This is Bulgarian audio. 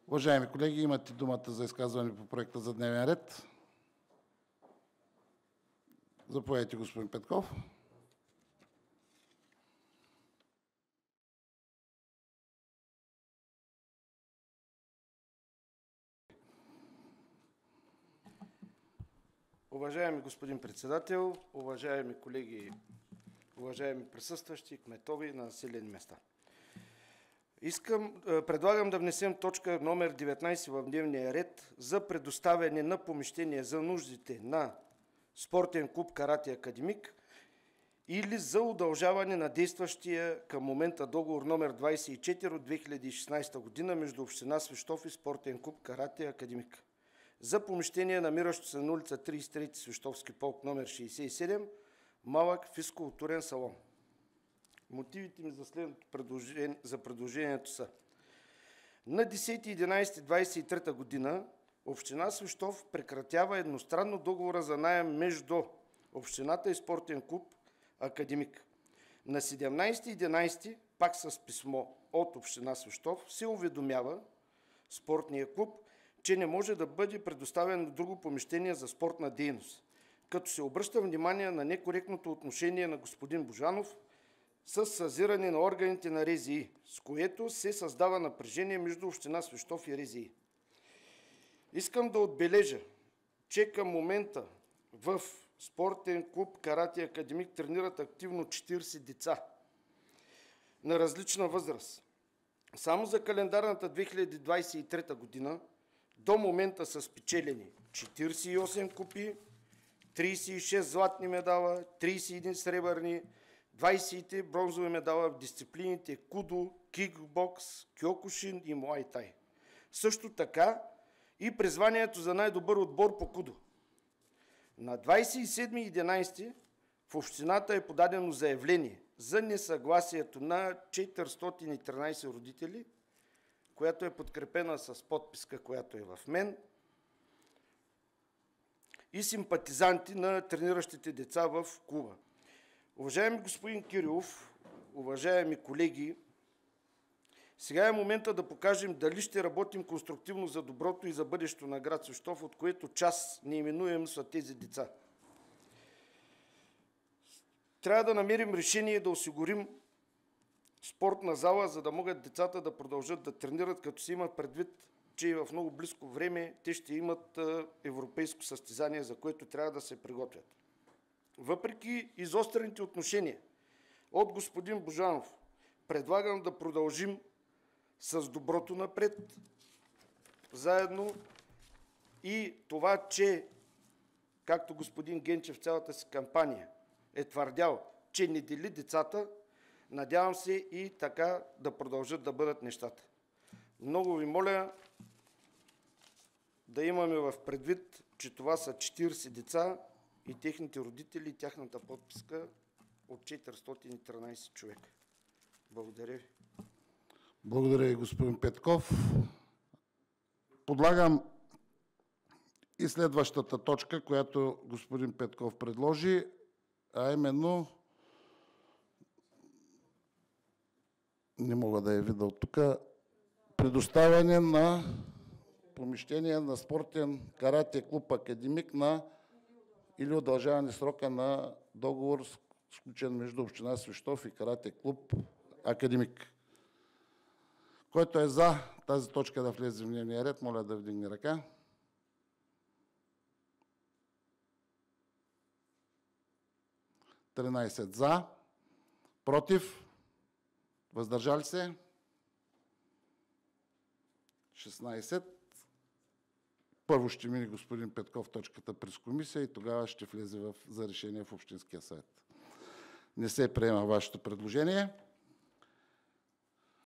Уважаеми колеги, имате думата за изказване по проекта за дневен ред. Заповядайте, господин Петков. Уважаеми господин председател, уважаеми колеги, уважаеми присъстващи, кметове на населени места. Предлагам да внесем точка номер 19 в дневния ред за предоставяне на помещение за нуждите на спортен клуб Карате Академик или за удължаване на действащия към момента договор номер 24 от 2016 година между община Свищов и спортен клуб Карате Академик за помещение, намиращо се на улица 33 Свищовски полк номер 67, малък физкултурен салон. Мотивите ми за следното предложението са: на 10.11.23 година община Свищов прекратява едностранно договора за наем между общината и спортен клуб Академик. На 17.11, пак с писмо от община Свищов, се уведомява спортния клуб, че не може да бъде предоставено друго помещение за спортна дейност, като се обръща внимание на некоректното отношение на господин Божанов с съзиране на органите на РЗИ, с което се създава напрежение между община Свищов и РЗИ. Искам да отбележа, че към момента в спортен клуб Карате Академик тренират активно 40 деца на различна възраст. Само за календарната 2023 година до момента са спечелени 48 купи, 36 златни медала, 31 сребърни, 20 бронзови медала в дисциплините кудо, кикбокс, кьокушин и муай-тай. Също така и призванието за най-добър отбор по кудо. На 27.11 в общината е подадено заявление за несъгласието на 413 родители, която е подкрепена с подписка, която е в мен, и симпатизанти на трениращите деца в клуба. Уважаеми господин Кирилов, уважаеми колеги, сега е момента да покажем дали ще работим конструктивно за доброто и за бъдещето на град Свищов, от което част неименуем са тези деца. Трябва да намерим решение да осигурим спортна зала, за да могат децата да продължат да тренират, като се има предвид, че в много близко време те ще имат европейско състезание, за което трябва да се приготвят. Въпреки изострените отношения от господин Божанов, предлагам да продължим с доброто напред, заедно, и това, че, както господин Генчев цялата си кампания е твърдял, че не дели децата, надявам се и така да продължат да бъдат нещата. Много ви моля да имаме в предвид, че това са 40 деца и техните родители, и тяхната подписка от 413 човека. Благодаря ви. Благодаря ви, господин Петков. Подлагам и следващата точка, която господин Петков предложи, а именно, не мога да я видя от тук, предоставяне на помещение на спортен карате клуб Академик или удължаване срока на договор, сключен между община Свищов и карате клуб Академик. Който е за тази точка да влезе в дневния ред, моля да вдигне ръка. (13) За, против, въздържали се 16. Първо ще мине господин Петков точката през комисия и тогава ще влезе за решение в Общинския съвет. Не се приема вашето предложение.